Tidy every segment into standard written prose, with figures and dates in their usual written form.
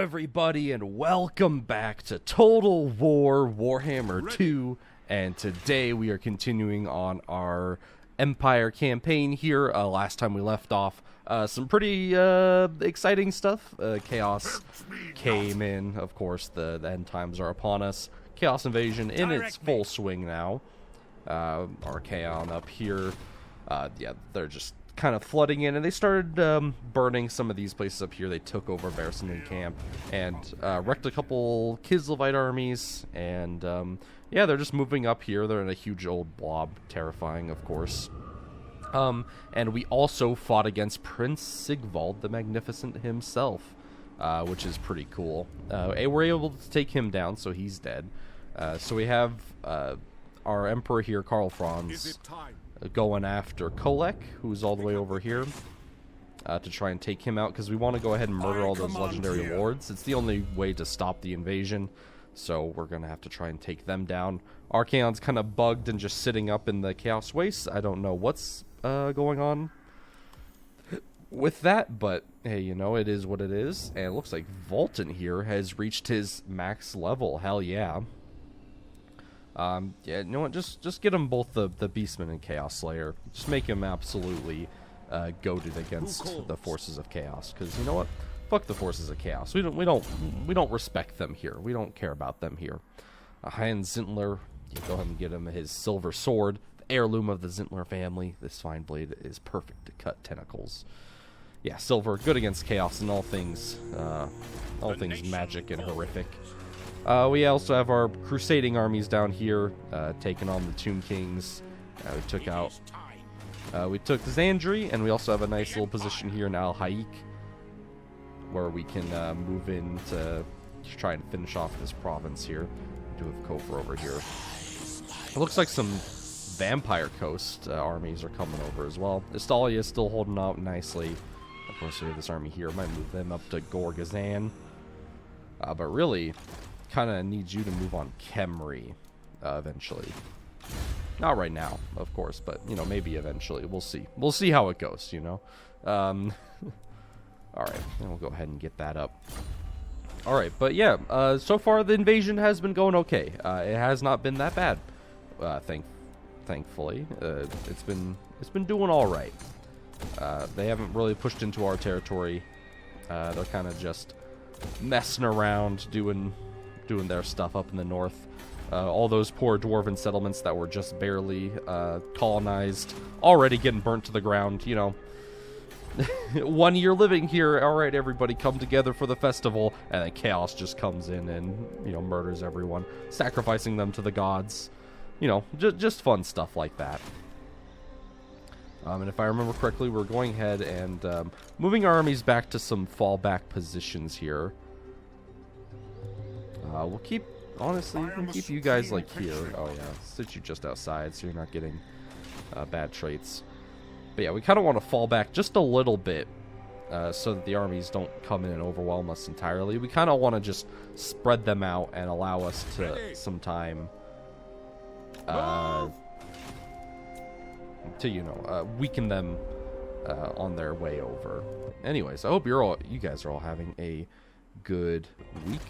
everybody, and welcome back to Total War Warhammer 2. And today we are continuing on our Empire campaign here. Last time we left off, some pretty exciting stuff. Chaos came in, of course, the end times are upon us. Chaos invasion in its full swing now. Archaon up here, yeah, they're just kind of flooding in, and they started burning some of these places up here. They took over Bearsenden camp and wrecked a couple Kislevite armies, and yeah, they're just moving up here. They're in a huge old blob, terrifying, of course. And we also fought against Prince Sigvald the Magnificent himself, which is pretty cool. We're able to take him down, so he's dead. So we have our Emperor here, Franz, going after Kolek, who's all the way over here, to try and take him out, because we want to go ahead and murder all those legendary lords. It's the only way to stop the invasion, so we're going to have to try and take them down. Archaon's kind of bugged and just sitting up in the Chaos Wastes. I don't know what's going on with that, but hey, you know, it is what it is. And it looks like Volton here has reached his max level. Hell yeah. Yeah, you know what? Just get them both the Beastman and Chaos Slayer. Just make him absolutely goated against the forces of Chaos. Because you know what? Fuck the forces of Chaos. We don't respect them here. We don't care about them here. Hans Zintler, you go ahead and get him his silver sword, the heirloom of the Zintler family. This fine blade is perfect to cut tentacles. Yeah, silver, good against Chaos and all things magic and horrific. We also have our crusading armies down here, taking on the Tomb Kings. We took Zandri, and we also have a nice little position here in Al Haik, where we can move in to try and finish off this province here. Do have Kofor over here. It looks like some Vampire Coast armies are coming over as well. Estalia is still holding out nicely. Of course, we have this army here. Might move them up to Gorgazan. But really, kind of needs you to move on Khemri eventually. Not right now, of course, but you know, maybe eventually. We'll see. We'll see how it goes, you know. All right, and we'll go ahead and get that up. All right, but yeah, so far the invasion has been going okay. It has not been that bad, thankfully. It's been doing all right. They haven't really pushed into our territory. They're kind of just messing around, doing their stuff up in the north. All those poor dwarven settlements that were just barely colonized, already getting burnt to the ground, you know. 1 year living here, alright, everybody come together for the festival, and then Chaos just comes in and, you know, murders everyone, sacrificing them to the gods. You know, just fun stuff like that. And if I remember correctly, we're going ahead and moving our armies back to some fallback positions here. We'll keep, honestly, we'll keep you guys like here. Oh yeah, sit you just outside so you're not getting bad traits. But yeah, we kind of want to fall back just a little bit so that the armies don't come in and overwhelm us entirely. We kind of want to just spread them out and allow us to some time to, you know, weaken them on their way over. Anyways, I hope you guys are all having a good week.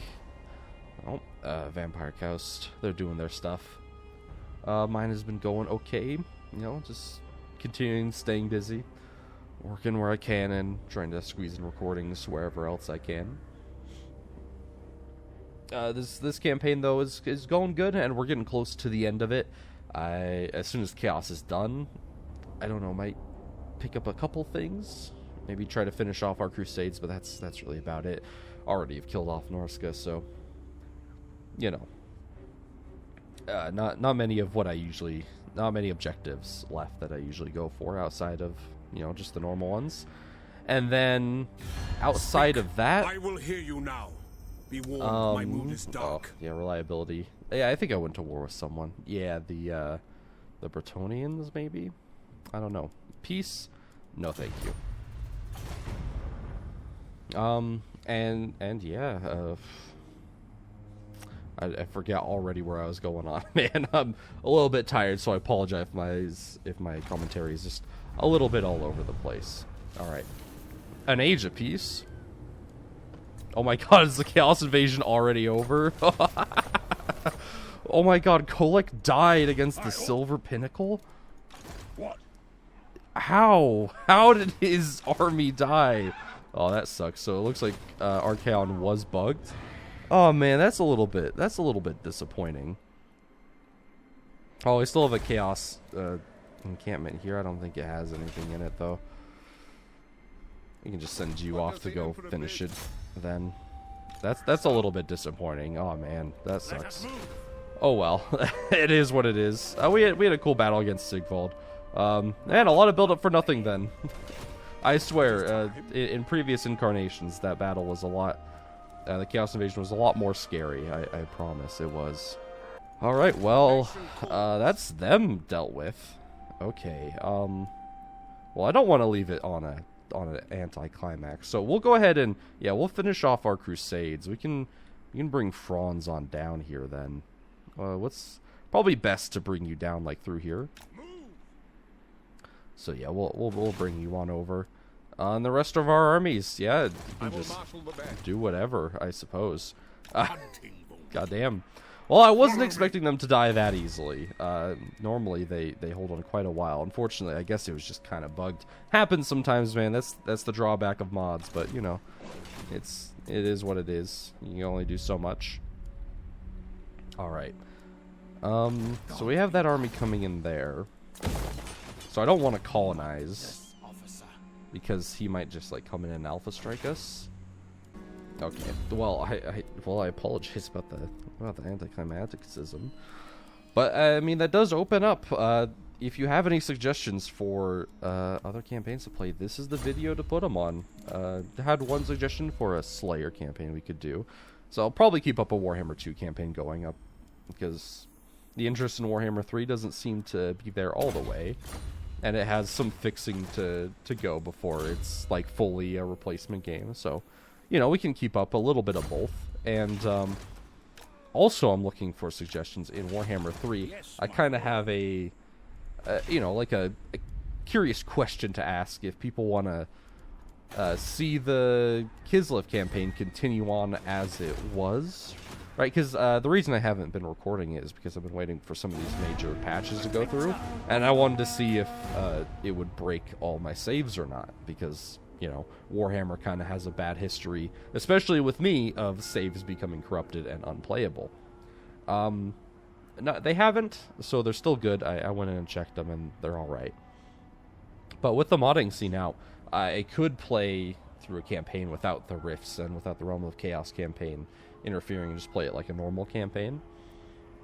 Oh, Vampire Coast, they're doing their stuff. Mine has been going okay, you know, just continuing, staying busy, working where I can, and trying to squeeze in recordings wherever else I can. This campaign, though, is going good, and we're getting close to the end of it. As soon as Chaos is done, I don't know, might pick up a couple things, maybe try to finish off our crusades, but that's really about it. Already have killed off Norska, so you know, not many objectives left that I usually go for outside of, you know, just the normal ones. And then outside of that, I will hear you now. Be warned, my mood is dark. Yeah, reliability. Yeah, I think I went to war with someone. Yeah, the Bretonians, maybe? I don't know. Peace? No, thank you. And yeah, I forget already where I was going on. Man, I'm a little bit tired, so I apologize if my commentary is just a little bit all over the place. All right. An age of peace. Oh my god, is the Chaos Invasion already over? Oh my god, Kolek died against the Silver Pinnacle? What? How? How did his army die? Oh, that sucks. So it looks like Archaon was bugged. Oh man, that's a little bit disappointing. Oh, we still have a Chaos encampment here. I don't think it has anything in it though. We can just send you off to go finish it then. That's a little bit disappointing. Oh man, that sucks. Oh well, it is what it is. We had a cool battle against Sigvald. And a lot of build up for nothing then. I swear, in previous incarnations, that battle was a lot. The Chaos Invasion was a lot more scary. I promise it was. All right, well, that's them dealt with. Okay. Well, I don't want to leave it on an anticlimax, so we'll go ahead and we'll finish off our crusades. We can bring Franz on down here then. What's probably best to bring you down like through here. So yeah, we'll bring you on over. And the rest of our armies, yeah, you can just do whatever, I suppose. Goddamn. Well, I wasn't expecting them to die that easily. Normally they hold on quite a while. Unfortunately, I guess it was just kind of bugged. Happens sometimes, man. That's the drawback of mods, but you know, it is what it is. You can only do so much. All right. So we have that army coming in there. So I don't want to colonize because he might just like come in and alpha strike us. Okay. Well, I apologize about the anticlimaticism, but I mean that does open up. If you have any suggestions for other campaigns to play, this is the video to put them on. Had one suggestion for a Slayer campaign we could do, so I'll probably keep up a Warhammer 2 campaign going up because the interest in Warhammer 3 doesn't seem to be there all the way. And it has some fixing to go before it's like fully a replacement game. So, you know, we can keep up a little bit of both. And also I'm looking for suggestions in Warhammer 3. I kind of have a, you know, like a curious question to ask if people want to see the Kislev campaign continue on as it was. Right, because the reason I haven't been recording it is because I've been waiting for some of these major patches to go through, and I wanted to see if it would break all my saves or not, because, you know, Warhammer kind of has a bad history, especially with me, of saves becoming corrupted and unplayable. No, they haven't, so they're still good. I went in and checked them, and they're alright. But with the modding scene out, I could play through a campaign without the rifts and without the Realm of Chaos campaign interfering, and just play it like a normal campaign.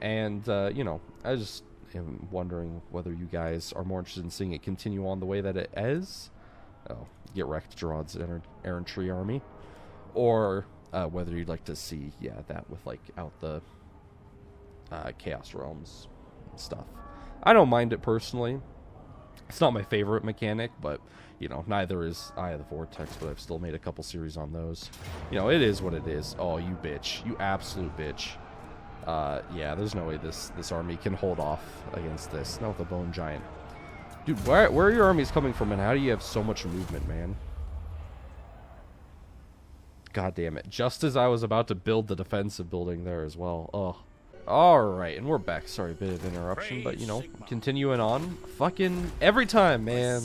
And you know, I just am wondering whether you guys are more interested in seeing it continue on the way that it is. Oh, get wrecked, Gerard's errantry army, or whether you'd like to see that with like out the Chaos Realms and stuff. I don't mind it personally. It's not my favorite mechanic, but you know, neither is Eye of the Vortex, but I've still made a couple series on those. You know, it is what it is. Oh, you bitch. You absolute bitch. Yeah, there's no way this army can hold off against this. Not with the Bone Giant. Dude, where are your armies coming from, and how do you have so much movement, man? God damn it. Just as I was about to build the defensive building there as well. Ugh. Alright, and we're back. Sorry, a bit of interruption, but, you know, continuing on. Fucking every time, man.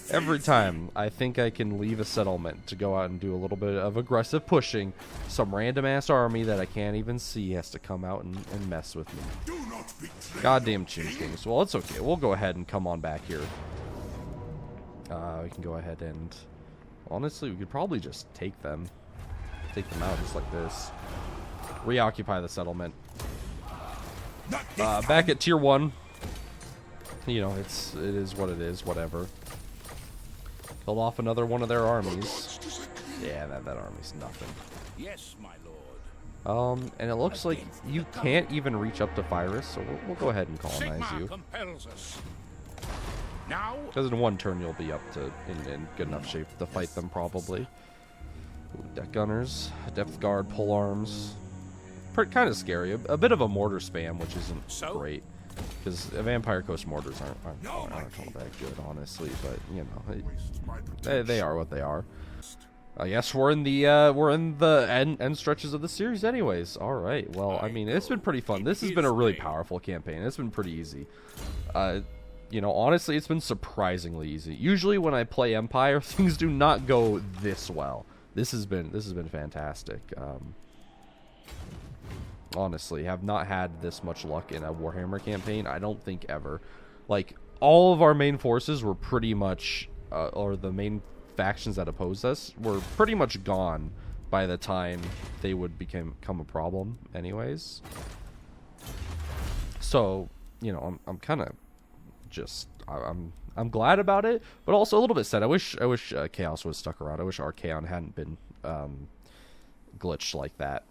Every time I think I can leave a settlement to go out and do a little bit of aggressive pushing, some random-ass army that I can't even see has to come out and mess with me. Goddamn Chinch Kings. Well, it's okay. We'll go ahead and come on back here. We can go ahead and... Honestly, we could probably just take them. Take them out just like this. Reoccupy the settlement. Back at tier 1. You know, it is what it is, whatever. Killed off another one of their armies. Yeah, that army's nothing. Yes, my lord. And it looks like you can't even reach up to Pyrus, so we'll go ahead and colonize Sigmar you. compels us. Now, Because in one turn you'll be up to in good enough shape to fight them, probably. Ooh, deck gunners, depth guard, pole arms. Kind of scary. A bit of a mortar spam, which isn't great, because Vampire Coast mortars aren't all that good, honestly. But you know, they are what they are. I guess we're in the end stretches of the series anyways. All right. Well, I mean, it's been pretty fun. This has been a really powerful campaign. It's been pretty easy. You know, honestly, it's been surprisingly easy. Usually when I play Empire, things do not go this well. This has been fantastic. Honestly, have not had this much luck in a Warhammer campaign, I don't think ever. Like, all of our main forces were pretty much or the main factions that opposed us were pretty much gone by the time they would become a problem anyways. So, you know, I'm kind of just I'm glad about it, but also a little bit sad. I wish Chaos was stuck around. I wish Archaon hadn't been glitched like that,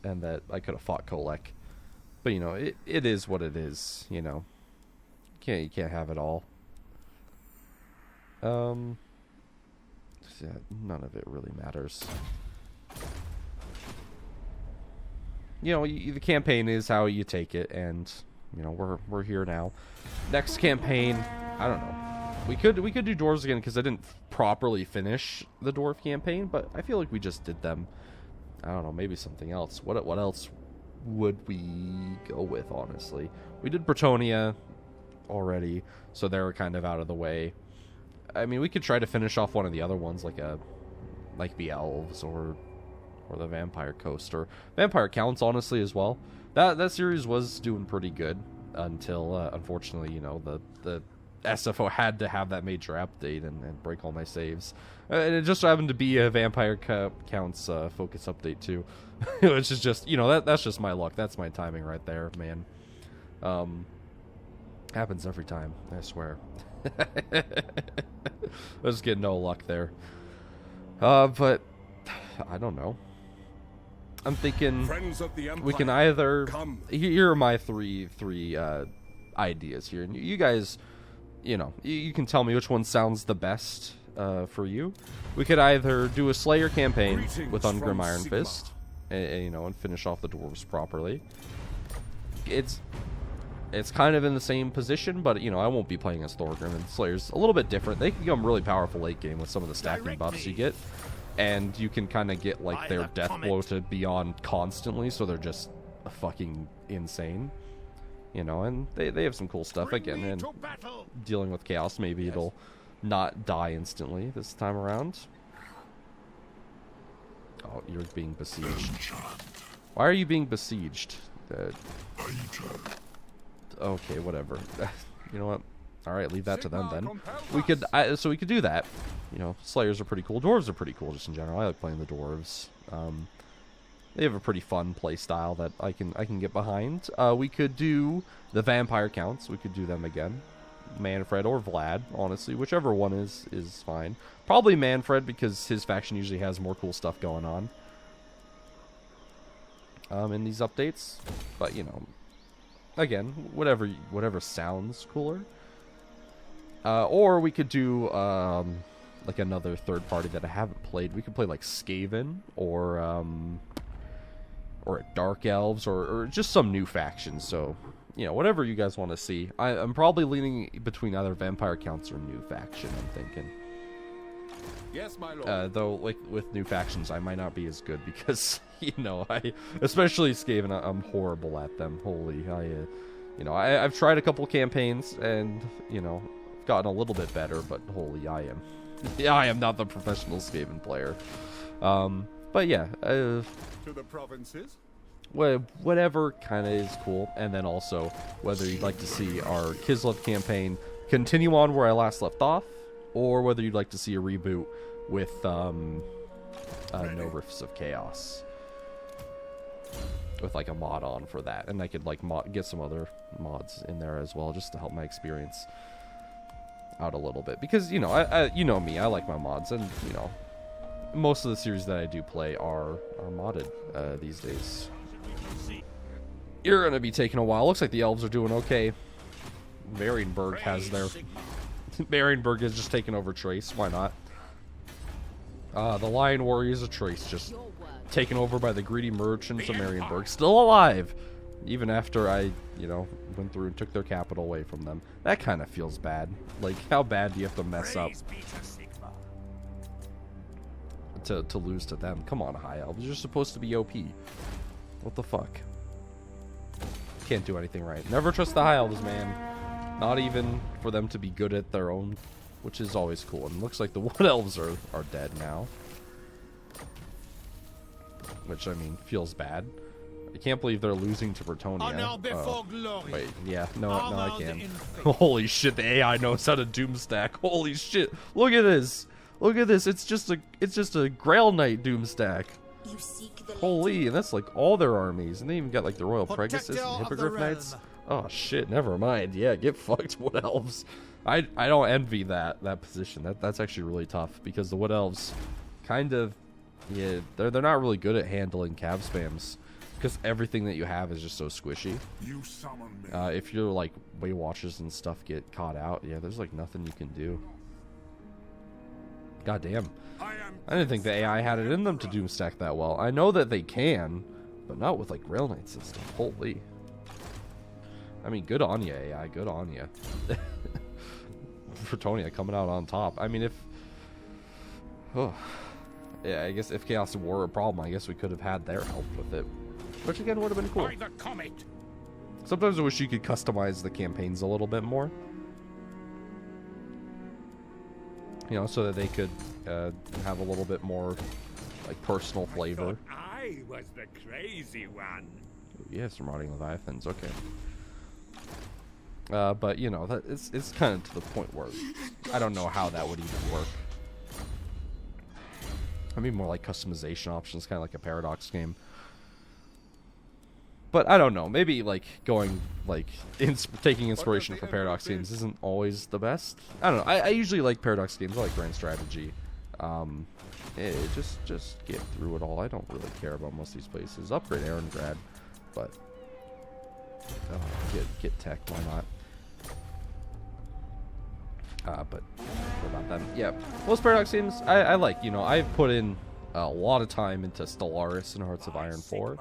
and that I could have fought Kolek. But you know, it is what it is. You know, you can't have it all. Yeah, none of it really matters. You know, the campaign is how you take it, and you know, we're here now. Next campaign, I don't know. We could do dwarves again because I didn't properly finish the dwarf campaign, but I feel like we just did them. I don't know, maybe something else. What else would we go with? Honestly, we did Bretonia already, so they were kind of out of the way. I mean, we could try to finish off one of the other ones, like the elves or the Vampire Coast, or Vampire Counts, honestly, as well. That series was doing pretty good until unfortunately, you know, the SFO had to have that major update and break all my saves, and it just happened to be a Vampire Counts focus update too, which is just, you know, that's just my luck. That's my timing right there, man. Happens every time, I swear. I just get no luck there. But I don't know. I'm thinking we can either. Here are my three ideas here, and you guys, you know, you can tell me which one sounds the best for you. We could either do a Slayer campaign with Ungrim Iron Fist, and, you know, and finish off the dwarves properly. It's kind of in the same position, but, you know, I won't be playing as Thorgrim, and Slayer's a little bit different. They can become really powerful late game with some of the stacking buffs you get, and you can kind of get, like, their death blow to be on constantly, so they're just fucking insane. You know, and they have some cool stuff, again, and dealing with chaos, maybe it'll not die instantly this time around. Oh, you're being besieged. Why are you being besieged? Okay, whatever. You know what? All right, leave that to them then. We could so we could do that. You know, Slayers are pretty cool. Dwarves are pretty cool just in general. I like playing the dwarves. They have a pretty fun play style that I can get behind. We could do the Vampire Counts. We could do them again. Manfred or Vlad, honestly, whichever one is fine. Probably Manfred because his faction usually has more cool stuff going on in these updates. But you know, again, whatever sounds cooler. Or we could do like another third party that I haven't played. We could play like Skaven or Dark Elves or just some new factions. So, you know, whatever you guys want to see. I'm probably leaning between either Vampire Counts or new faction, I'm thinking. Yes, my lord. Though, like, with new factions, I might not be as good because, you know, especially Skaven, I'm horrible at them. Holy, you know, I've tried a couple campaigns and, you know, gotten a little bit better, but holy, I am not the professional Skaven player. But yeah, To the provinces. Whatever kind of is cool, and then also whether you'd like to see our Kislev campaign continue on where I last left off, or whether you'd like to see a reboot with No Rifts of Chaos, with like a mod on for that, and I could like get some other mods in there as well, just to help my experience out a little bit, because you know, you know me, I like my mods, and you know, most of the series that I do play are modded these days. You're gonna be taking a while. Looks like the elves are doing okay. Marienburg has their Marienburg is just taking over Trace. Why not? The Lion Warriors of Trace just taken over by the greedy merchants of Marienburg. Still alive, even after I, you know, went through and took their capital away from them. That kind of feels bad. Like, how bad do you have to mess up to lose to them. Come on, high elves. You're supposed to be OP. What the fuck? Can't do anything right. Never trust the high elves, man. Not even for them to be good at their own, which is always cool. And it looks like the wood elves are dead now. Which, I mean, feels bad. I can't believe they're losing to Bretonnia. Wait, yeah, no, I can. Holy shit, the AI knows how to doomstack. Holy shit, look at this. Look at this. It's just a Grail Knight doomstack. Holy, and that's like all their armies, and they even got like the Royal Pregasus and Hippogriff Knights. Oh shit, never mind. Yeah, get fucked, Wood Elves. I don't envy that position. That's actually really tough because the Wood Elves kind of, yeah, they're not really good at handling cav spams because everything that you have is just so squishy. You summon me. If your like Way Watchers and stuff get caught out, yeah, there's like nothing you can do. God damn. I didn't think the AI had it in them to doomstack that well. I know that they can, but not with like Grail Knight system. Holy. I mean, good on you, AI. Good on you. Bretonnia coming out on top. I mean, if... Oh. Yeah, I guess if Chaos were a problem, I guess we could have had their help with it. Which, again, would have been cool. Sometimes I wish you could customize the campaigns a little bit more. You know, so that they could have a little bit more, like, personal flavor. I was the crazy one. Yeah, some Rotting Leviathans, okay. But, you know, it's kind of to the point where I don't know how that would even work. I mean, more like customization options, kind of like a Paradox game. But I don't know. Maybe like going like taking inspiration from Paradox games isn't always the best. I don't know. I usually like Paradox games. I like Grand Strategy. Just get through it all. I don't really care about most of these places. Upgrade Aarongrad, but get tech. Why not? But what about them? Yeah, most Paradox games I like. You know, I've put in a lot of time into Stellaris and Hearts of Iron 4.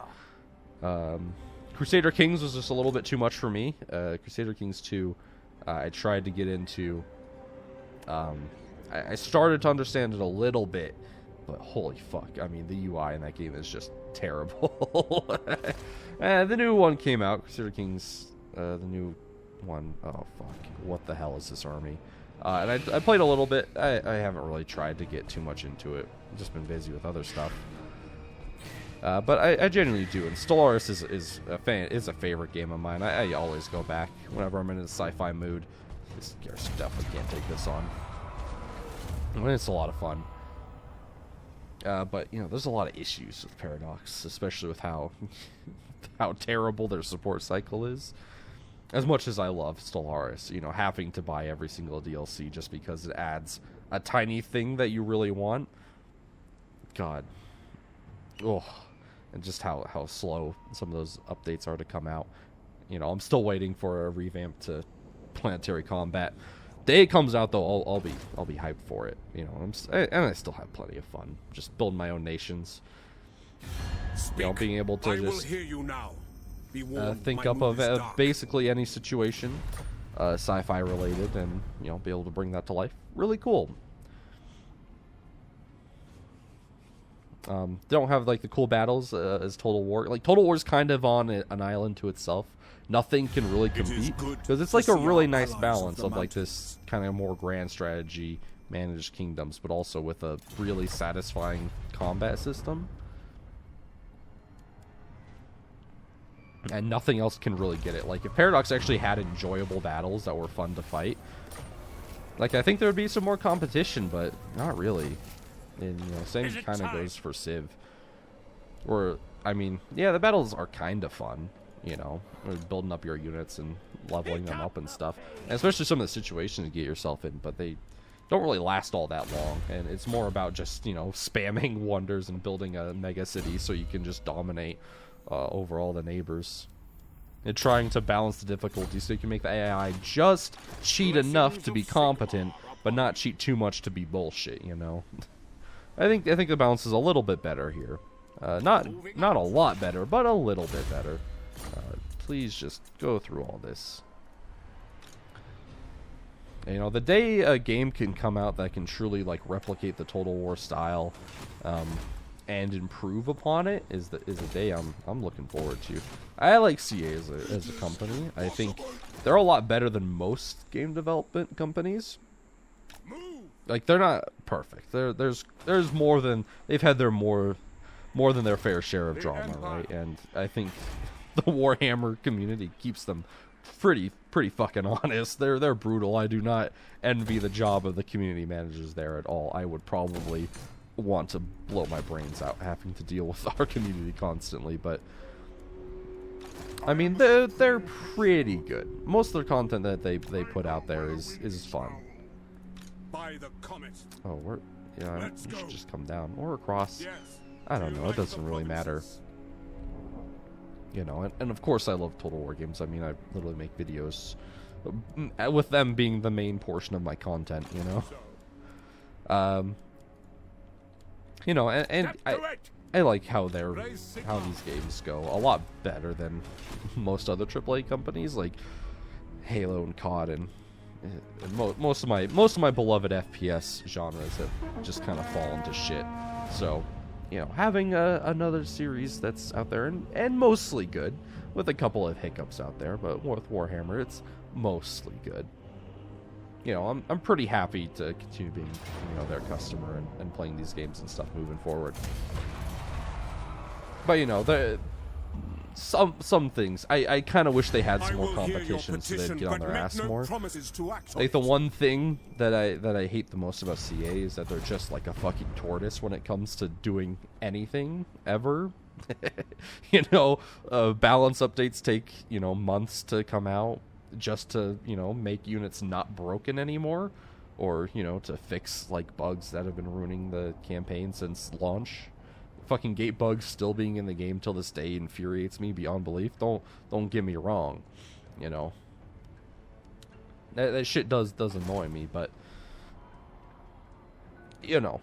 Crusader Kings was just a little bit too much for me. Crusader Kings 2, I tried to get into. I started to understand it a little bit, but holy fuck. I mean, the UI in that game is just terrible. The new one came out, Crusader Kings, the new one. Oh fuck, what the hell is this army? And I played a little bit. I haven't really tried to get too much into it. I've just been busy with other stuff. But I genuinely do, and Stellaris is a favorite game of mine. I always go back whenever I'm in a sci-fi mood. This Garrison definitely can't take this on. I mean, it's a lot of fun. But you know, there's a lot of issues with Paradox, especially with how terrible their support cycle is. As much as I love Stellaris, you know, having to buy every single DLC just because it adds a tiny thing that you really want. God. Oh. And just how slow some of those updates are to come out. You know, I'm still waiting for a revamp to Planetary Combat. Day it comes out though, I'll be hyped for it. You know, and I still have plenty of fun just building my own nations. You know, being able to just think up of basically any situation, sci-fi related, and you know, be able to bring that to life. Really cool. Don't have like the cool battles as Total War. Like Total War's kind of on an island to itself. Nothing can really compete because it's like a really nice balance of like this kind of more grand strategy, managed kingdoms, but also with a really satisfying combat system. And nothing else can really get it. Like if Paradox actually had enjoyable battles that were fun to fight, like I think there would be some more competition, but not really. And you know, same kind of goes for Civ. Or I mean, yeah, the battles are kind of fun. You know, building up your units and leveling them up and stuff, and especially some of the situations you get yourself in. But they don't really last all that long, and it's more about just, you know, spamming wonders and building a mega city so you can just dominate over all the neighbors, and trying to balance the difficulty so you can make the AI just cheat enough to be competent, but not cheat too much to be bullshit. You know, I think the balance is a little bit better here. Not a lot better, but a little bit better. Please just go through all this. You know, the day a game can come out that can truly like replicate the Total War style, and improve upon it is a day I'm looking forward to. I like CA as a company. I think they're a lot better than most game development companies. Like, they're not perfect. There's more than they've had their more than their fair share of drama, right? And I think the Warhammer community keeps them pretty fucking honest. They're brutal. I do not envy the job of the community managers there at all. I would probably want to blow my brains out having to deal with our community constantly, but I mean, they're pretty good. Most of their content that they put out there is fun. Oh, we should just come down or across. I don't know. It doesn't really matter. You know, and of course I love Total War games. I mean, I literally make videos with them being the main portion of my content, you know. You know, and I like how these games go a lot better than most other AAA companies like Halo and COD and most of my beloved FPS genres have just kind of fallen to shit. So, you know, having another series that's out there and mostly good, with a couple of hiccups out there, but with Warhammer, it's mostly good. You know, I'm pretty happy to continue being, you know, their customer and playing these games and stuff moving forward. But, you know, some things I kind of wish they had some more competition so they'd get on their ass more. Like, the one thing that I hate the most about CA is that they're just like a fucking tortoise when it comes to doing anything ever. You know, balance updates take, you know, months to come out just to, you know, make units not broken anymore, or, you know, to fix like bugs that have been ruining the campaign since launch. Fucking gate bugs still being in the game till this day infuriates me beyond belief. Don't get me wrong, you know, that shit does annoy me, but, you know,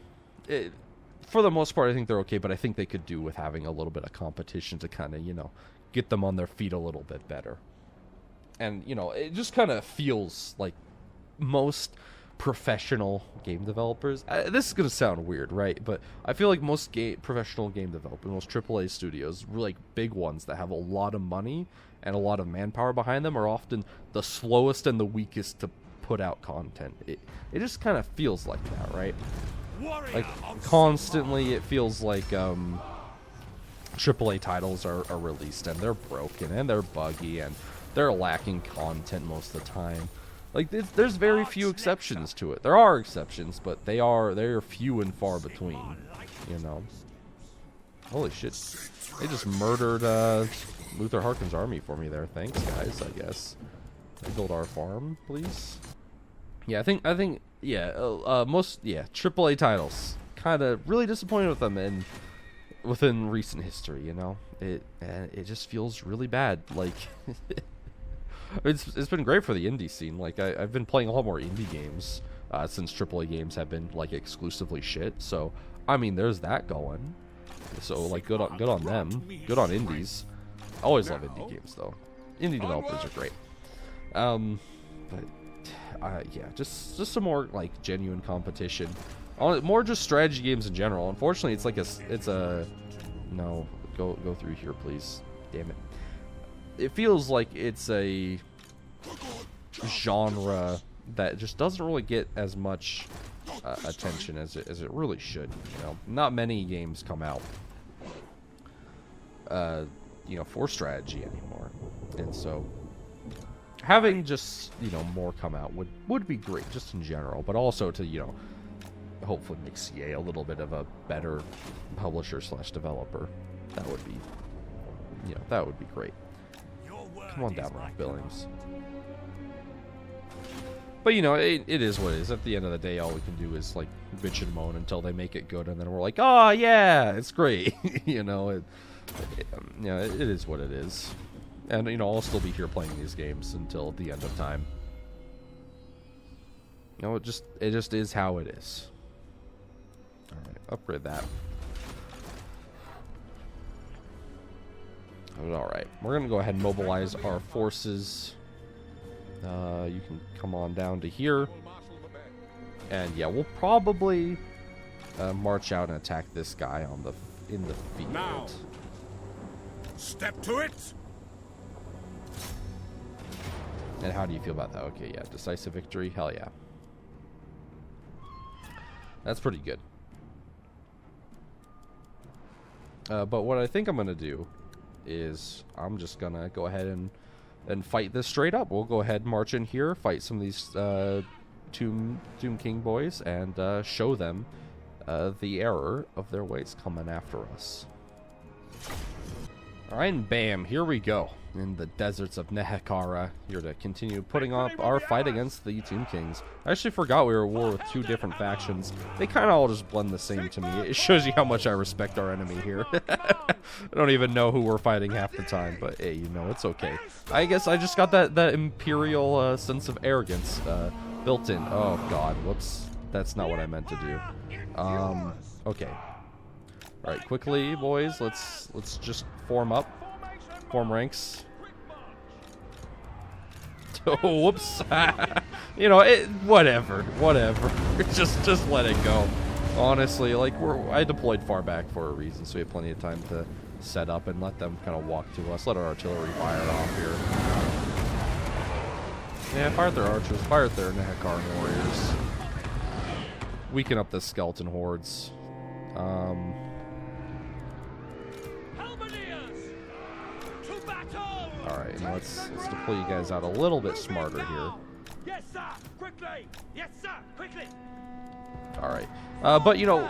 for the most part I think they're okay, but I think they could do with having a little bit of competition to kind of, you know, get them on their feet a little bit better. And, you know, it just kind of feels like most professional game developers, this is going to sound weird, right? But I feel like most professional game developers, most AAA studios, like big ones that have a lot of money and a lot of manpower behind them, are often the slowest and the weakest to put out content. It just kind of feels like that, right? Like, constantly it feels like AAA titles are released and they're broken and they're buggy and they're lacking content most of the time. Like, there's very few exceptions to it. There are exceptions, but they're few and far between, you know. Holy shit. They just murdered Luther Harkin's army for me there. Thanks, guys, I guess. Can I build our farm, please? Yeah, I think most AAA titles. Kind of really disappointed with them within recent history, you know. It just feels really bad. Like, it's been great for the indie scene. Like, I've been playing a lot more indie games since AAA games have been like exclusively shit. So I mean, there's that going. So like, good on them. Good on indies. I always love indie games though. Indie developers are great. But yeah, just some more like genuine competition. More just strategy games in general. Unfortunately, it's like no, go through here, please. Damn it. It feels like it's a genre that just doesn't really get as much attention as it really should. You know, not many games come out, you know, for strategy anymore, and so having just, you know, more come out would be great just in general, but also to, you know, hopefully make CA a little bit of a better publisher / developer. That would be, you know, that would be great. Come on down, Rock Billings. But, you know, it is what it is. At the end of the day, all we can do is, like, bitch and moan until they make it good, and then we're like, oh, yeah, it's great. You know, it is what it is. And, you know, I'll still be here playing these games until the end of time. You know, it just is how it is. Alright, upgrade that. Alright, we're going to go ahead and mobilize our forces. You can come on down to here. And yeah, we'll probably march out and attack this guy in the field. Now, step to it. And how do you feel about that? Okay, yeah, decisive victory. Hell yeah. That's pretty good. But what I think I'm going to do is I'm just going to go ahead and fight this straight up. We'll go ahead and march in here, fight some of these Doom King boys, and show them the error of their ways coming after us. Alright, and bam, here we go. In the deserts of Nehekara, here to continue putting up our fight against the Tomb Kings. I actually forgot we were at war with two different factions. They kind of all just blend the same to me. It shows you how much I respect our enemy here. I don't even know who we're fighting half the time, but hey, you know, it's okay. I guess I just got that imperial sense of arrogance built in. Oh god, whoops. That's not what I meant to do. Okay. Alright, quickly, boys, let's just form up. Form ranks. Oh, whoops. You know, whatever. Just let it go. Honestly, like, I deployed far back for a reason, so we had plenty of time to set up and let them kind of walk to us. Let our artillery fire off here. Yeah, fire their archers, fire their Nehekaran warriors. Weaken up the skeleton hordes. Alright, let's deploy you guys out a little bit smarter here. Yes, sir. Quickly. Yes, sir. Quickly. Alright. But, you know,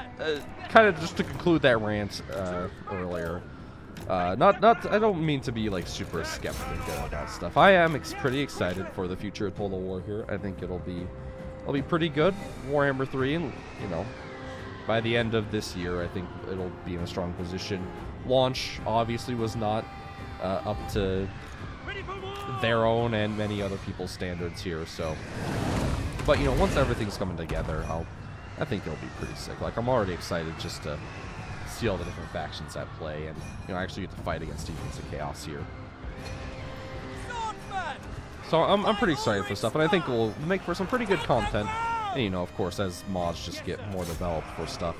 kind of just to conclude that rant earlier, I don't mean to be, like, super skeptic about stuff. I am pretty excited for the future of Total War here. I think it'll be pretty good. Warhammer 3, and, you know, by the end of this year, I think it'll be in a strong position. Launch, obviously, was not up to their own and many other people's standards here, so, but you know, once everything's coming together, I think it'll be pretty sick. Like, I'm already excited just to see all the different factions at play, and you know, actually get to fight against Agents of Chaos here. So I'm pretty excited for stuff, and I think we'll make for some pretty good content. And you know, of course, as mods just get more developed for stuff,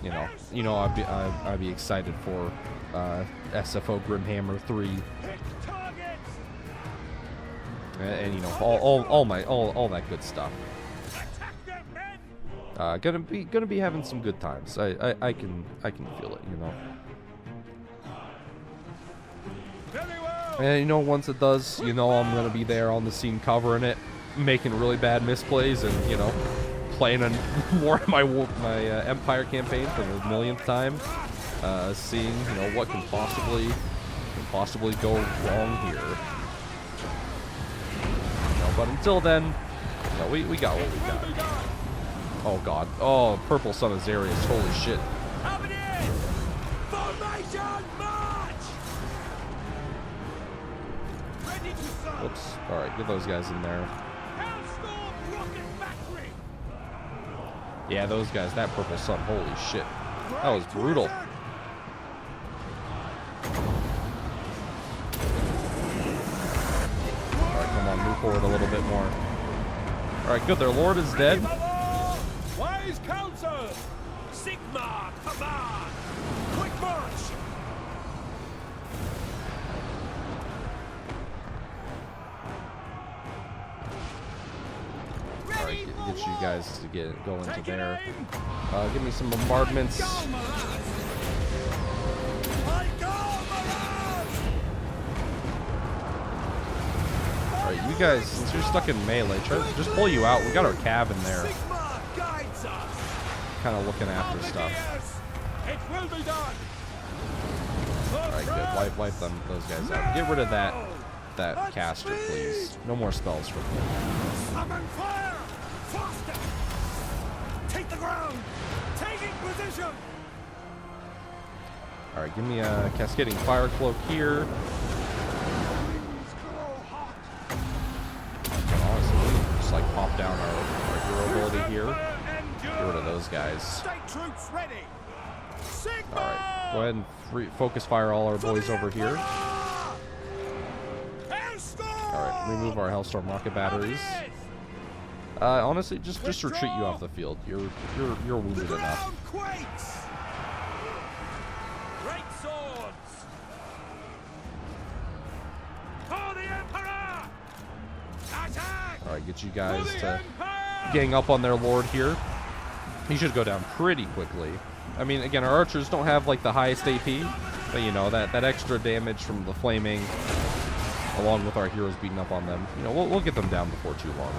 you know, I'd be excited for SFO Grimhammer 3, and you know, all that good stuff. Gonna be having some good times. I can feel it, you know. And you know, once it does, you know, I'm gonna be there on the scene covering it, making really bad misplays, and you know, playing my Empire campaign for the millionth time, seeing, you know, what can possibly go wrong here. You know, but until then, you know, we got what we got. Oh god. Oh, Purple Son of Zarius. Holy shit. Whoops. Alright, get those guys in there. Yeah, those guys, that Purple Sun, holy shit. That was brutal. Alright, come on, move forward a little bit more. Alright, good, their lord is dead. Wise counsel! Sigmar, command! Quick march! Alright, get you guys to go into there. Give me some bombardments. Alright, you guys, since you're stuck in melee, just pull you out. We got our cav in there. Kind of looking after stuff. Alright, good. Wipe those guys out. Get rid of that caster, please. No more spells for me. Summon fire! Faster! Take the ground! Taking position! Alright, give me a cascading fire cloak here. Honestly, we can just like pop down our hero ability here. Get rid of those guys. State troops ready! Sigmar! Alright, go ahead and focus fire all our boys over here. Alright, remove our Hellstorm rocket batteries. Honestly, just retreat you off the field. You're wounded enough. Quakes. Great swords. For the Emperor. Attack. Alright, get you guys to gang up on their lord here. He should go down pretty quickly. I mean, again, our archers don't have like the highest AP, but you know, that extra damage from the flaming, along with our heroes beating up on them, you know, we'll get them down before too long.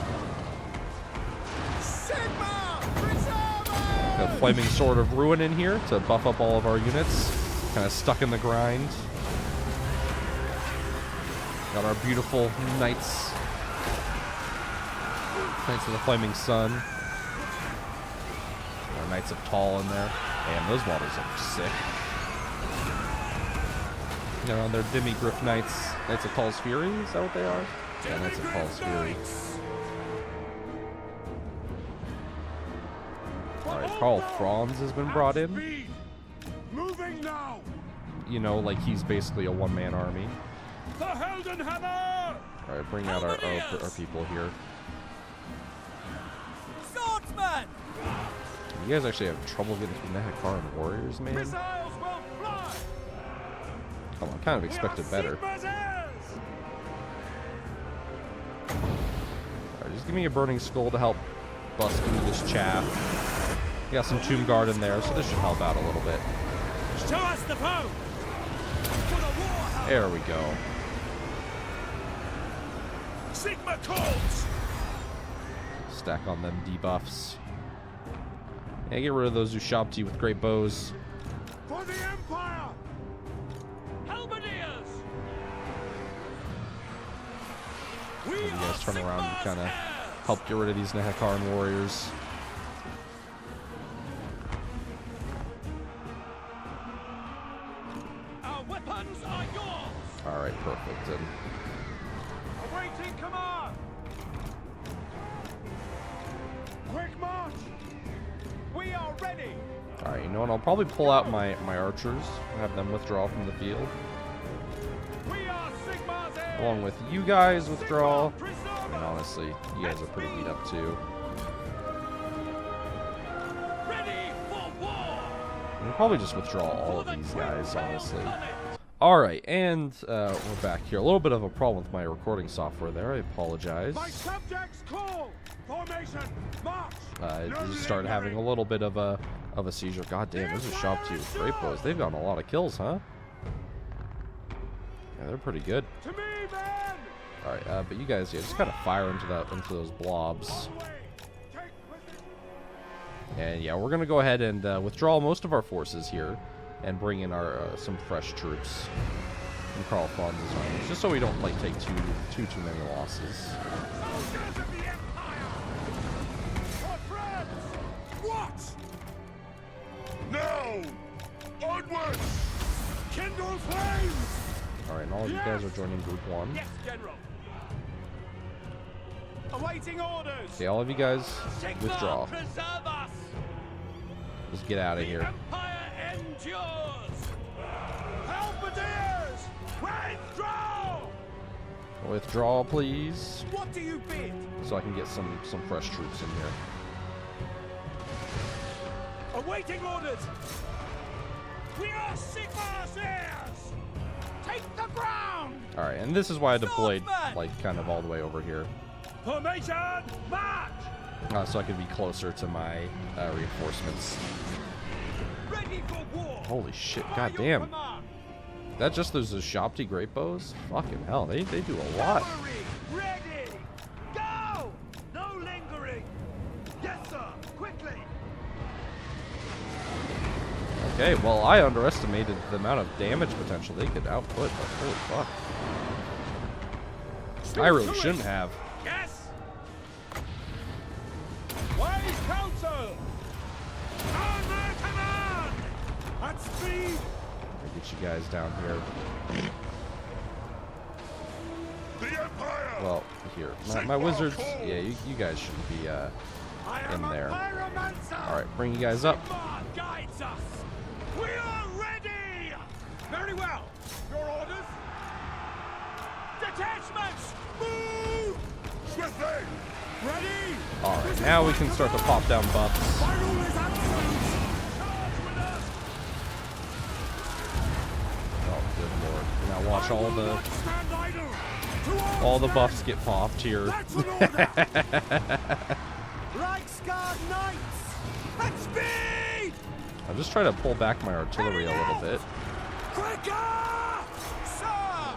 Sigmar, preserve us! Got Flaming Sword of Ruin in here to buff up all of our units. Kind of stuck in the grind. Got our beautiful Knights. Knights of the Flaming Sun. Our Knights of Tall in there. Man, those models are sick. They're on their Demi-Griff Knights. Knights of Tall's Fury? Is that what they are? Yeah, Knights of Tall's Fury. Alright, Karl Franz has been brought in. Moving now. You know, like he's basically a one-man army. The Heldenhammer. Alright, bring out our people here. Swordsman. You guys actually have trouble getting through Nehekaran warriors, man? Missiles will fly. Oh, I kind of expected better. Sigmar's heirs. Alright, just give me a Burning Skull to help bust through this chaff. You got some Tomb Guard in there, so this should help out a little bit. Show us the foe. For the Warhammer. There we go. Sigmar calls. Stack on them debuffs. Yeah, get rid of those Ushabti with great bows. For the Empire. Halberdiers. We You guys turn around and Sigmar's kind of heirs. help get rid of these Nehekaran warriors. Our weapons are yours. Alright, perfect. And Awaiting command. Quick march. We are ready. alright, you know what? I'll probably pull out my archers, have them withdraw from the field. We are Sigmar's heirs. Along with you guys withdraw. Sigmar, preserve I mean, us. honestly, you guys are pretty beat up too. Ready for war. We'll probably just withdraw all of these guys, honestly. Alright, and we're back here. A little bit of a problem with my recording software there. I apologize. My subjects call. Formation. March. I No just started having a lingering. little bit of a seizure. God damn, this is Shabti with great bows. They've gotten a lot of kills, huh? Yeah, they're pretty good. To me, men. Alright, but you guys, yeah, just kind of fire into those blobs. Away. Take position. And yeah, we're gonna go ahead and withdraw most of our forces here, and bring in our some fresh troops from Karl Franz's armies, just so we don't like take too many losses. Soldiers of the Empire. For France. What? No. Onwards. Kindle flames. All right, and all of you guys are joining Group 1. Yes, General. Awaiting orders. Okay, all of you guys Sigmar, withdraw. preserve us. Just get out of The here. Empire endures. Halberdiers. Withdraw. Withdraw, please, What do you bid? so I can get some fresh troops in here. Awaiting orders. We are Sigmar's heirs. Take the ground. All right, and this is why I deployed Swordsman! like kind of all the way over here, Formation. March. so I could be closer to my reinforcements. Ready for war. Holy shit! By God your damn, command. that just those Shabti great bows? Fucking hell, they do a lot. Cavalry, ready. Go. No lingering. Yes, sir. Quickly. Okay, well, I underestimated the amount of damage potential they could output, but holy fuck. I really shouldn't have. Yes. Wise counsel. Under command. At speed. I'll get you guys down here. The Empire. Well, here. My wizards, yeah, you guys shouldn't be I am in there. a pyromancer. Alright, bring you guys up. Sigmar guides us. We are ready. Very well. Your orders. Detachments, move. Ready? Alright, now we can start to pop down buffs. My rule is absolute. Charge with us. Oh, good lord. Now watch I will not stand idle. To all the arms, buffs men. get popped here. That's an order. Reichsguard Knights! At speed! I'll just try to pull back my artillery a little bit. Quicker! Sir!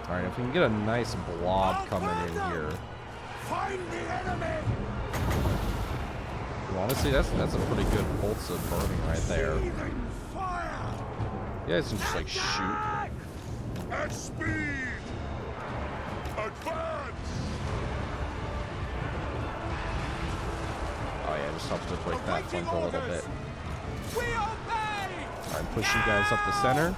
Alright, if we can get a nice blob coming in here. Find the enemy! Honestly, that's a pretty good pulse of burning right there. Seething fire! You guys can just like shoot. At speed! Advance! Oh yeah, just help to break that flank a little bit. We obey! Alright, push you guys up the center.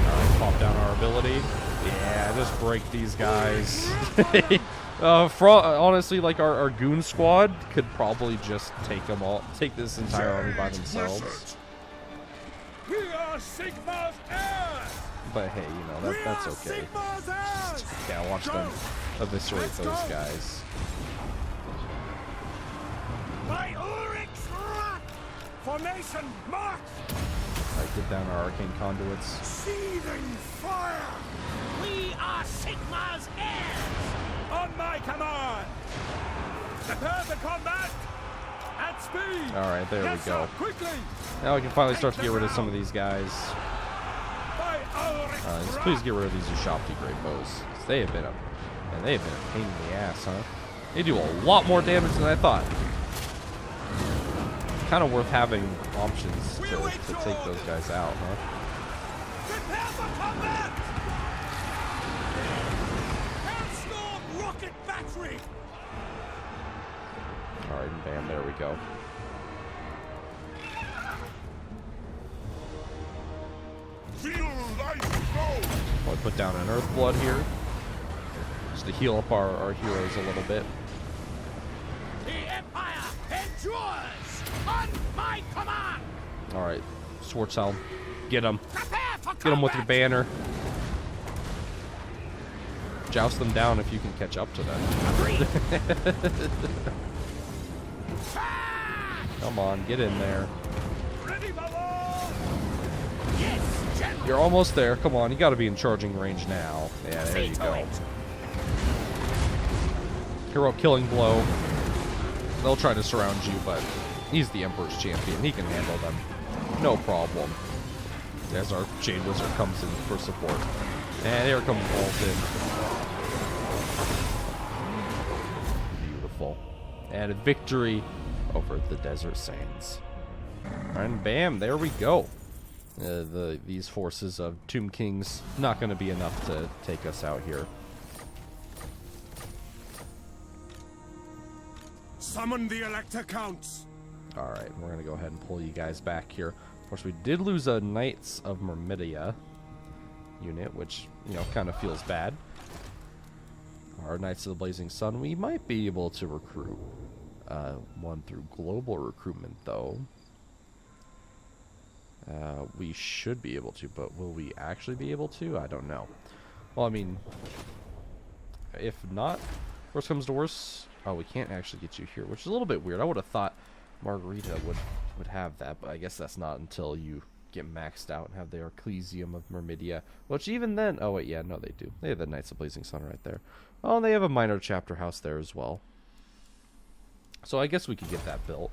Alright, pop down our ability. Yeah, just break these guys. Honestly, like our goon squad could probably just take this entire army by themselves. We are Sigmar's heirs! But hey, you know, that's okay. Sigmar's heirs! Yeah, watch them eviscerate those guys. By Ulrich's wrath! Formation, march! Alright, get down our arcane conduits. Seething fire! We are Sigmar's heirs! On my command! Prepare the combat! At speed! Alright, there Yes, we go. sir, quickly! Now we can finally start to get rid of some of these guys. By Ulrich's Just wrath! please get rid of these Ushopti Great Bows. They have been a pain in the ass, huh? They do a lot more damage than I thought. Kind of worth having options to take those guys out, huh? Prepare for combat! Hellstorm rocket battery! Alright, and bam, there we go. Feel life go! I'll put down an Earthblood here. Just to heal up our heroes a little bit. The Empire endures on my command! Alright, Schwarzhelm, get him. Prepare for Get him with your combat! banner. Joust them down if you can catch up to them. Agreed! Come on, get in there. Ready, my lord! Yes, General! You're almost there. Come on, you gotta be in charging range now. Yeah, there you See to go. it. Hero killing blow. They'll try to surround you, but he's the Emperor's champion. He can handle them. No problem. As our Jade Wizard comes in for support. And here comes Bolton. Beautiful. And a victory over the Desert Sands. And bam, there we go. These forces of Tomb Kings not going to be enough to take us out here. Summon the Elector Counts! Alright, we're going to go ahead and pull you guys back here. Of course, we did lose a Knights of Myrmidia unit, which, you know, kind of feels bad. Our Knights of the Blazing Sun, we might be able to recruit one through global recruitment, though. We should be able to, but will we actually be able to? I don't know. Well, I mean, if not, worst comes to worst, oh, we can't actually get you here, which is a little bit weird. I would have thought Margarita would have that, but I guess that's not until you get maxed out and have the Ecclesium of Myrmidia, which even then, oh wait, yeah, no, they do. They have the Knights of Blazing Sun right there. Oh, and they have a minor chapter house there as well. So I guess we could get that built.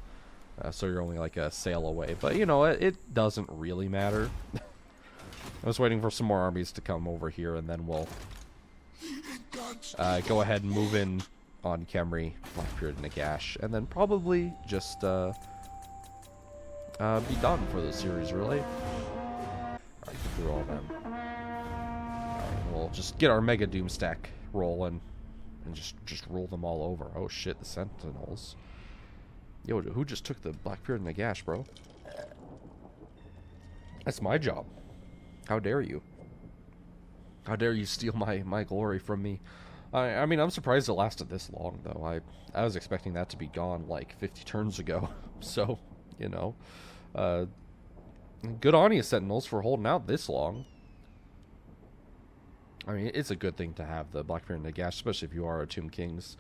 So you're only like a sail away, but you know, it doesn't really matter. I was waiting for some more armies to come over here, and then we'll go ahead and move in on Khemri, Blackbeard, and Nagash, and then probably just be done for the series, really. Alright, get through all them. Alright, we'll just get our Mega Doom stack rolling and just roll them all over. Oh shit, the Sentinels. Yo, who just took the Blackbeard and Nagash, bro? That's my job. How dare you? How dare you steal my glory from me? I mean, I'm surprised it lasted this long, though. I was expecting that to be gone like 50 turns ago. So, you know, good on you, Sentinels, for holding out this long. I mean, it's a good thing to have the Blackbeard and Nagash, especially if you are a Tomb Kings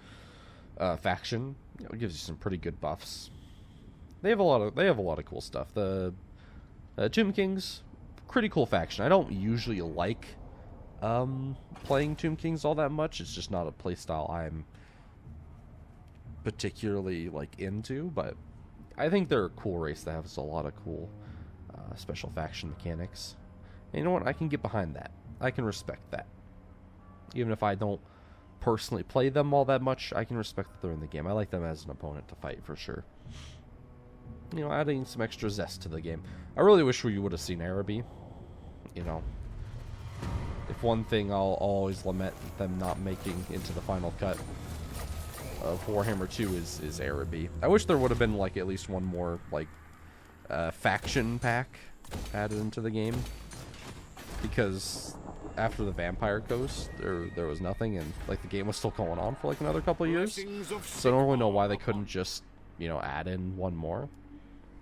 faction. You know, it gives you some pretty good buffs. They have a lot of cool stuff. The Tomb Kings, pretty cool faction. I don't usually like playing Tomb Kings all that much. It's just not a playstyle I'm particularly like into, but I think they're a cool race that has a lot of cool special faction mechanics. And you know what? I can get behind that. I can respect that. Even if I don't personally play them all that much, I can respect that they're in the game. I like them as an opponent to fight for sure. You know, adding some extra zest to the game. I really wish we would have seen Araby. You know, if one thing I'll always lament them not making into the final cut of Warhammer 2 is Araby. I wish there would have been like at least one more like faction pack added into the game, because after the Vampire Coast there was nothing, and like the game was still going on for like another couple of years. So I don't really know why they couldn't just, you know, add in one more.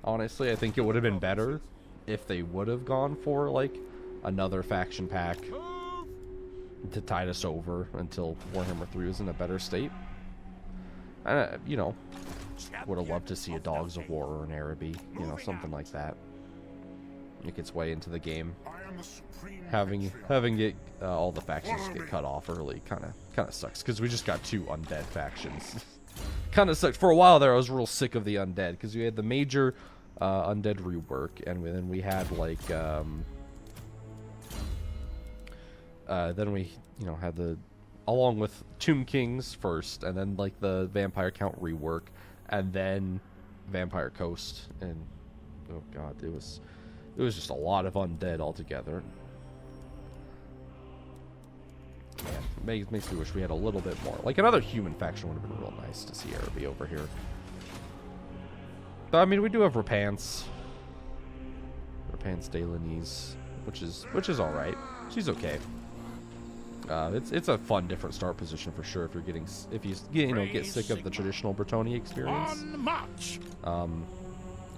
Honestly, I think it would have been better if they would have gone for like another faction pack to tide us over until Warhammer 3 was in a better state. You know, would have loved to see a Dogs of War or an Araby, you know, something like that. Make its way into the game. Having it all the factions get cut off early kind of sucks, because we just got 2 undead factions. Kind of sucked. For a while there, I was real sick of the undead, because we had the major undead rework, and then we had like then we, you know, had the, along with Tomb Kings first, and then like the Vampire Count rework, and then Vampire Coast, and oh god, it was just a lot of undead altogether. Yeah, makes me wish we had a little bit more. Like another human faction would have been real nice to see Araby over here. But I mean, we do have Rapance Delanese, which is all right. She's okay. It's a fun, different start position for sure. If you get sick of the traditional Bretonnia experience.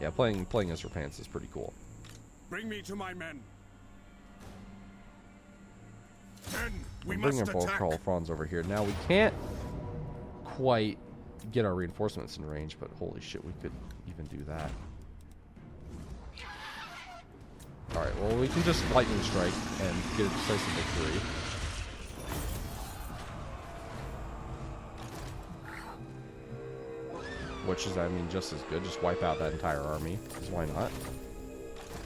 Yeah, playing as Rapance is pretty cool. Bring me to my men. We're bringing Carl Franz over here. Now we can't quite get our reinforcements in range, but holy shit, we could even do that. Alright, well, we can just lightning strike and get a decisive victory. Which is, I mean, just as good. Just wipe out that entire army, because why not?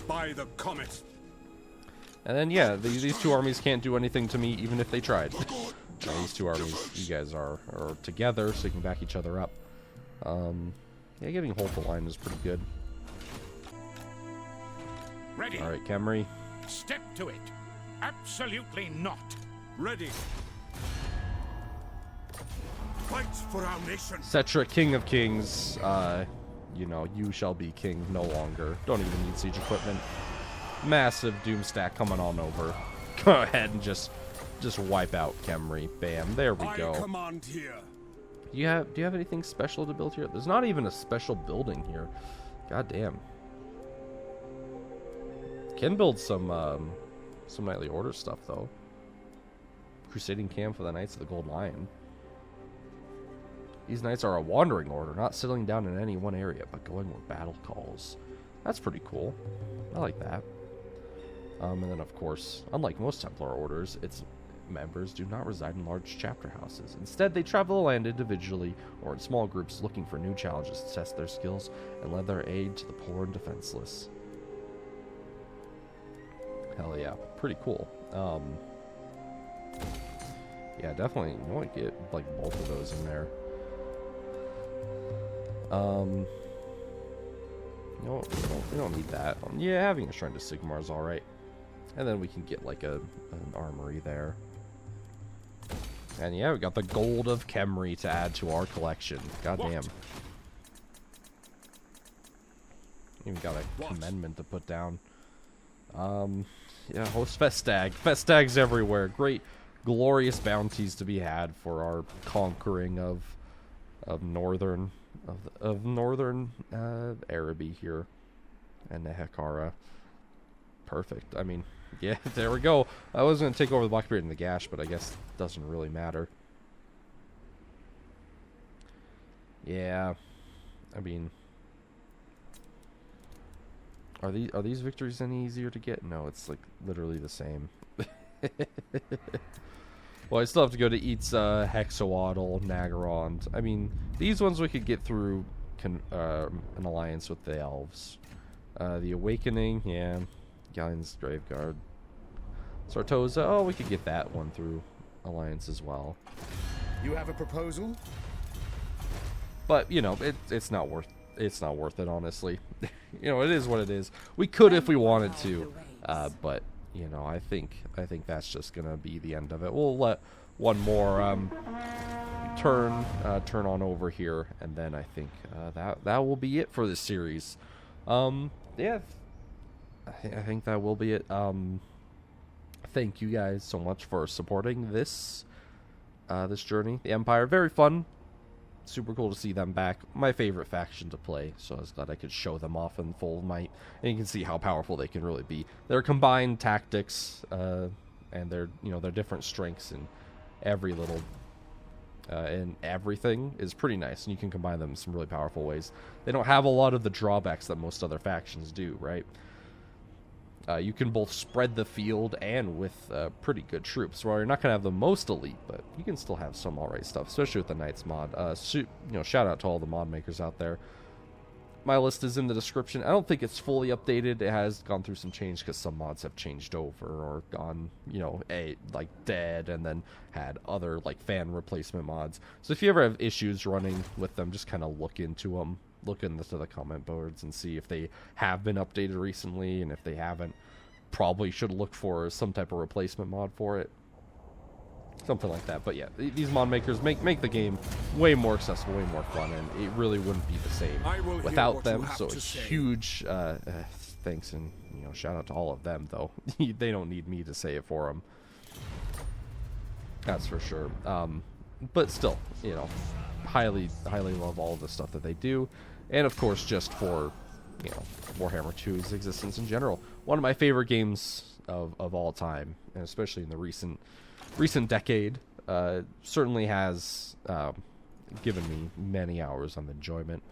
By the comet. And then, yeah, these 2 armies can't do anything to me, even if they tried. These 2 armies, you guys are together, so you can back each other up. Yeah, getting hold the line is pretty good. Ready. All right, Khemri. Step to it. Absolutely not. Ready. Fight for our nation. Cetra, King of Kings. You know, you shall be king no longer. Don't even need siege equipment. Massive doom stack coming on over. Go ahead and just wipe out Khemri. Bam, there we go. I command here. Do you have anything special to build here? There's not even a special building here. God damn. Can build some Knightly Order stuff though. Crusading camp for the Knights of the Gold Lion. These knights are a wandering order, not settling down in any one area, but going where battle calls. That's pretty cool. I like that. And then, of course, unlike most Templar orders, its members do not reside in large chapter houses. Instead, they travel the land individually or in small groups, looking for new challenges to test their skills and lend their aid to the poor and defenseless. Hell yeah, pretty cool. Yeah, definitely. You want to get like both of those in there. No, we don't need that. Yeah, having a shrine to Sigmar is alright. And then we can get like an armory there. And yeah, we got the gold of Khemri to add to our collection. Goddamn. Even got a commandment to put down. Yeah, host Festag. Festags everywhere. Great, glorious bounties to be had for our conquering of northern Araby here and the Hekara. Perfect. I mean, Yeah, there we go. I was going to take over the Blackbeard and the Gash, but I guess it doesn't really matter. Yeah, I mean, are these victories any easier to get? No, it's like literally the same. Well, I still have to go to Eats, Hexawaddle, Nagarond. I mean, these ones we could get through an alliance with the elves. The Awakening, yeah. Galleon's Graveguard. Sartosa, oh, we could get that one through alliance as well. You have a proposal? But you know, it's not worth it, honestly. You know, it is what it is. We could if we wanted to, but you know, I think that's just gonna be the end of it. We'll let one more turn on over here, and then I think that will be it for this series. Yeah, I think that will be it. Thank you guys so much for supporting this this journey. The Empire, very fun. Super cool to see them back. My favorite faction to play, so I was glad I could show them off in full might. And you can see how powerful they can really be. Their combined tactics and their their different strengths in every little and everything is pretty nice, and you can combine them in some really powerful ways. They don't have a lot of the drawbacks that most other factions do, right? You can both spread the field and with pretty good troops. Well, you're not going to have the most elite, but you can still have some alright stuff, especially with the Knights mod. Shout out to all the mod makers out there. My list is in the description. I don't think it's fully updated. It has gone through some change because some mods have changed over or gone, like dead, and then had other like fan replacement mods. So if you ever have issues running with them, just kind of look into them. Look into the comment boards and see if they have been updated recently, and if they haven't, probably should look for some type of replacement mod for it. Something like that. But yeah, these mod makers make the game way more accessible, way more fun, and it really wouldn't be the same without them. So a huge thanks, and shout out to all of them, though. They don't need me to say it for them. That's for sure. But still, highly love all of the stuff that they do, and of course just for Warhammer 2's existence in general. One of my favorite games of all time, and especially in the recent decade. Certainly has given me many hours of enjoyment,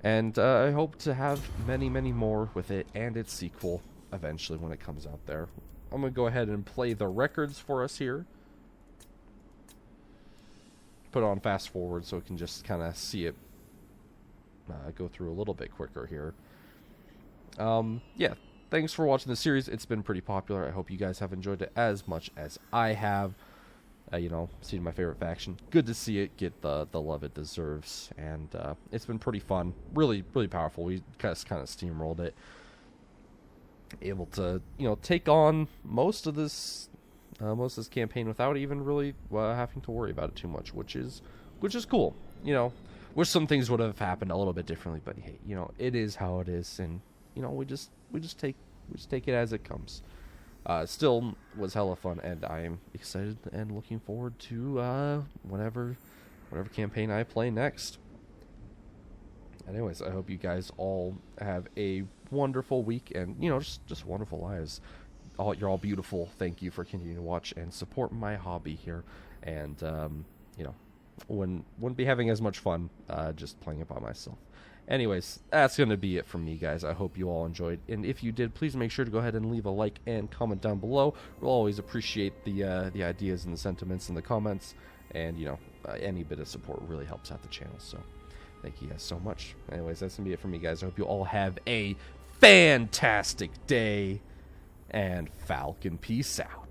and I hope to have many more with it and its sequel eventually when it comes out there. I'm gonna go ahead and play the records for us here. Put on fast forward so we can just kind of see it go through a little bit quicker here. Yeah, thanks for watching the series. It's been pretty popular. I hope you guys have enjoyed it as much as I have. Seeing my favorite faction. Good to see it get the love it deserves, and it's been pretty fun. Really powerful. We just kind of steamrolled it. Able to take on most of this campaign without even really having to worry about it too much, which is cool. Wish some things would have happened a little bit differently, but hey, it is how it is, and we just take it as it comes. Still was hella fun, and I am excited and looking forward to whatever campaign I play next. Anyways, I hope you guys all have a wonderful week, and just wonderful lives. You're all beautiful. Thank you for continuing to watch and support my hobby here, and wouldn't be having as much fun just playing it by myself. Anyways, that's going to be it from me, guys. I hope you all enjoyed, and if you did, please make sure to go ahead and leave a like and comment down below. We'll always appreciate the ideas and the sentiments in the comments, and any bit of support really helps out the channel. So thank you guys so much. Anyways, that's going to be it from me, guys. I hope you all have a fantastic day, and Falcon peace out.